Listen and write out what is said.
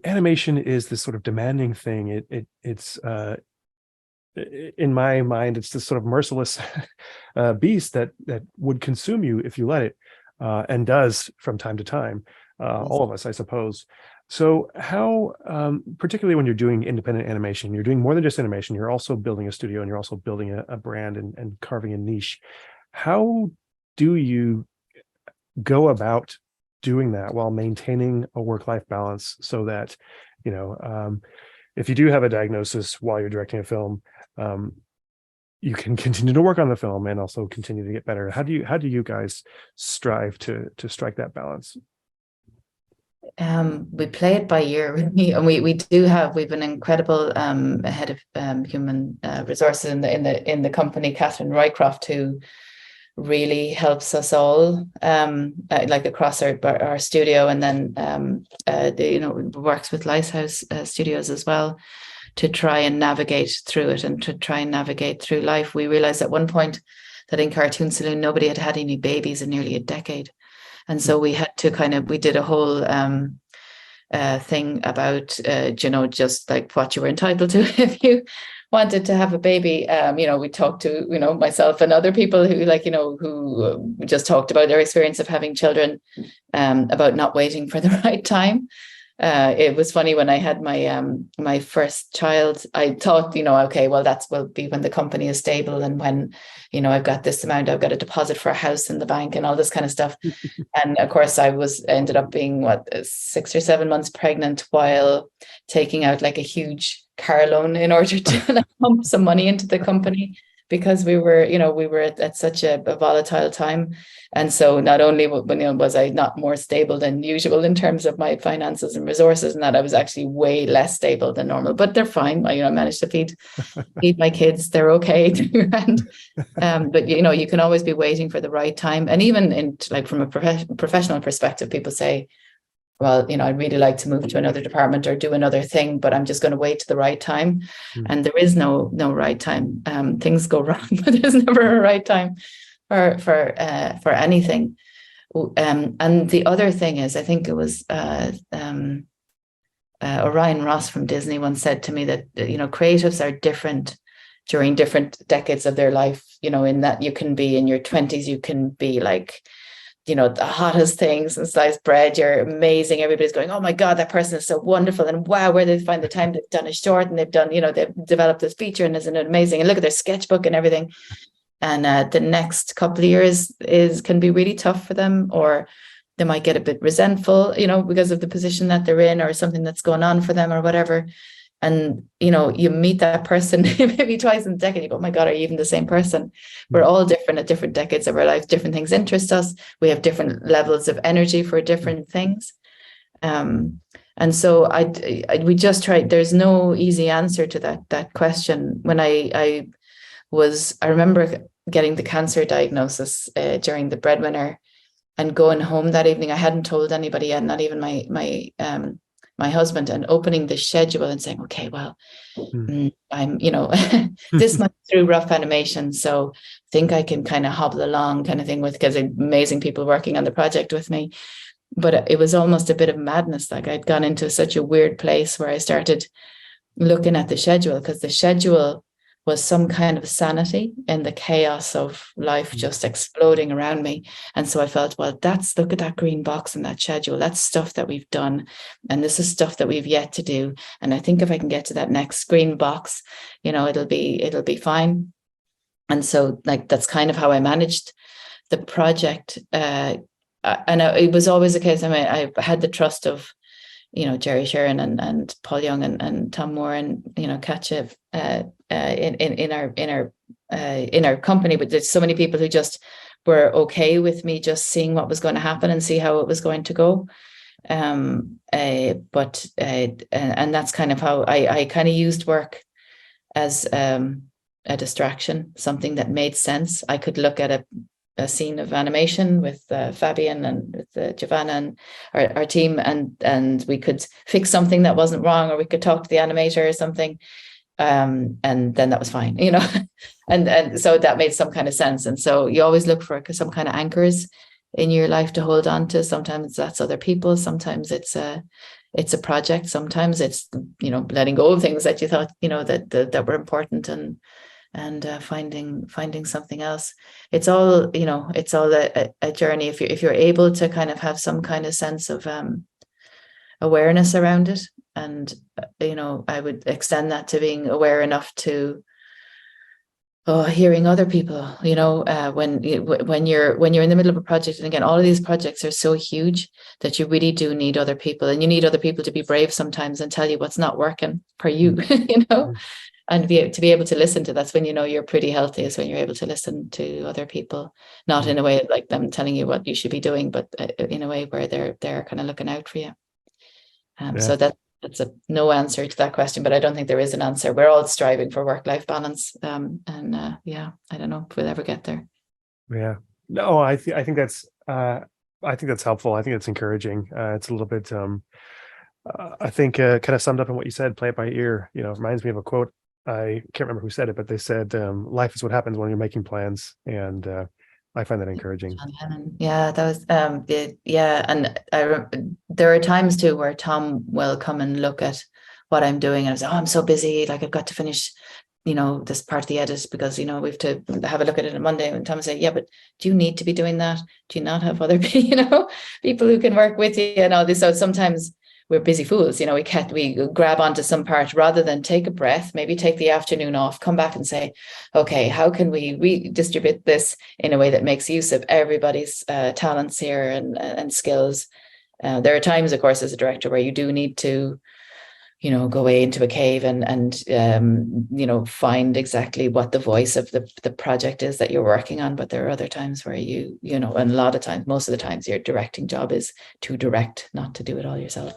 animation is this sort of demanding thing. It's in my mind, it's this sort of merciless beast that would consume you if you let it, and does from time to time. All of us, I suppose. So how, particularly when you're doing independent animation, you're doing more than just animation, you're also building a studio and you're also building a brand and carving a niche. How do you go about doing that while maintaining a work-life balance so that, if you do have a diagnosis while you're directing a film, you can continue to work on the film and also continue to get better? How do you guys strive to strike that balance? We play it by ear, and we've an incredible head of human resources in the company, Catherine Roycroft, who really helps us all, like across our studio, and then works with Lighthouse Studios as well, to try and navigate through it and to try and navigate through life. We realized at one point that in Cartoon Saloon nobody had had any babies in nearly a decade. And so we had to we did a whole thing about, just like what you were entitled to if you wanted to have a baby. We talked to, myself and other people who who just talked about their experience of having children, about not waiting for the right time. It was funny when I had my first child, I thought, okay, well, will be when the company is stable and when, I've got this amount, I've got a deposit for a house in the bank and all this kind of stuff. And of course, I ended up being 6 or 7 months pregnant while taking out like a huge car loan in order to pump some money into the company, because we were at such a volatile time. And so not only was I not more stable than usual in terms of my finances and resources, and that I was actually way less stable than normal, but they're fine. I managed to feed my kids. They're okay. But you can always be waiting for the right time. And even in from a professional perspective, people say, well, I'd really like to move to another department or do another thing, but I'm just going to wait to the right time. And there is no right time. Things go wrong, but there's never a right time for anything. And the other thing is, I think it was Orion Ross from Disney once said to me that creatives are different during different decades of their life. In that you can be in your 20s, you can be like, the hottest things and sliced bread. You're amazing. Everybody's going, oh my God, that person is so wonderful. And wow, where they find the time, they've done a short and they've done, they've developed this feature and isn't it amazing? And look at their sketchbook and everything. And the next couple of years can be really tough for them, or they might get a bit resentful, because of the position that they're in or something that's going on for them or whatever. And, you meet that person maybe twice in a decade. You go, oh my God, are you even the same person? We're all different at different decades of our life. Different things interest us. We have different levels of energy for different things. And so we just tried. There's no easy answer to that question. When I remember getting the cancer diagnosis during the Breadwinner and going home that evening. I hadn't told anybody yet, not even my husband, and opening the schedule and saying, okay, well, I'm, this month through rough animation. So I think I can kind of hobble along kind of thing because amazing people working on the project with me. But it was almost a bit of madness. Like I'd gone into such a weird place where I started looking at the schedule, because the schedule was some kind of sanity in the chaos of life just exploding around me. And so I felt, well, look at that green box in that schedule. That's stuff that we've done. And this is stuff that we've yet to do. And I think if I can get to that next green box, it'll be fine. And so that's kind of how I managed the project. And it was always the case. I mean, I had the trust of, Jerry Sheeran and Paul Young and Tom Moore and, Katja in our company. But there's so many people who just were okay with me just seeing what was going to happen and see how it was going to go. And that's kind of how I kind of used work as a distraction, something that made sense. I could look at a scene of animation with Fabian and with Giovanna and our team, and we could fix something that wasn't wrong, or we could talk to the animator or something, and then that was fine, and so that made some kind of sense. And so you always look for some kind of anchors in your life to hold on to. Sometimes that's other people, sometimes it's it's a project. Sometimes it's, you know, letting go of things that you thought, you know, that were important, and finding something else. It's all, you know, it's all a journey. If you're able to kind of have some kind of sense of awareness around it, and you know, I would extend that to being aware enough to hearing other people, you know, when you're in the middle of a project. And again, all of these projects are so huge that you really do need other people, and you need other people to be brave sometimes and tell you what's not working for you, you know, and to be able to listen to. That's when you know you're pretty healthy, is when you're able to listen to other people, not in a way like them telling you what you should be doing, but in a way where they're kind of looking out for you. So that's a no answer to that question, but I don't think there is an answer. We're all striving for work-life balance, and yeah, I don't know if we'll ever get there. Yeah, no, I think that's helpful. I think it's encouraging. It's a little bit I think kind of summed up in what you said, play it by ear. You know, it reminds me of a quote. I can't remember who said it, but they said, life is what happens when you're making plans. And I find that encouraging. Yeah, that was yeah, and there are times too where Tom will come and look at what I'm doing, and I say, oh, I'm so busy, like I've got to finish, you know, this part of the edit, because, you know, we have to have a look at it on Monday. And Tom will say, yeah, but do you need to be doing that? Do you not have other you know, people who can work with you and all this? So sometimes we're busy fools, you know, we grab onto some part rather than take a breath, maybe take the afternoon off, come back and say, okay, how can we redistribute this in a way that makes use of everybody's talents here and skills? There are times, of course, as a director, where you do need to, you know, go away into a cave and you know, find exactly what the voice of the project is that you're working on. But there are other times where you know, and a lot of times, most of the times, your directing job is to direct, not to do it all yourself.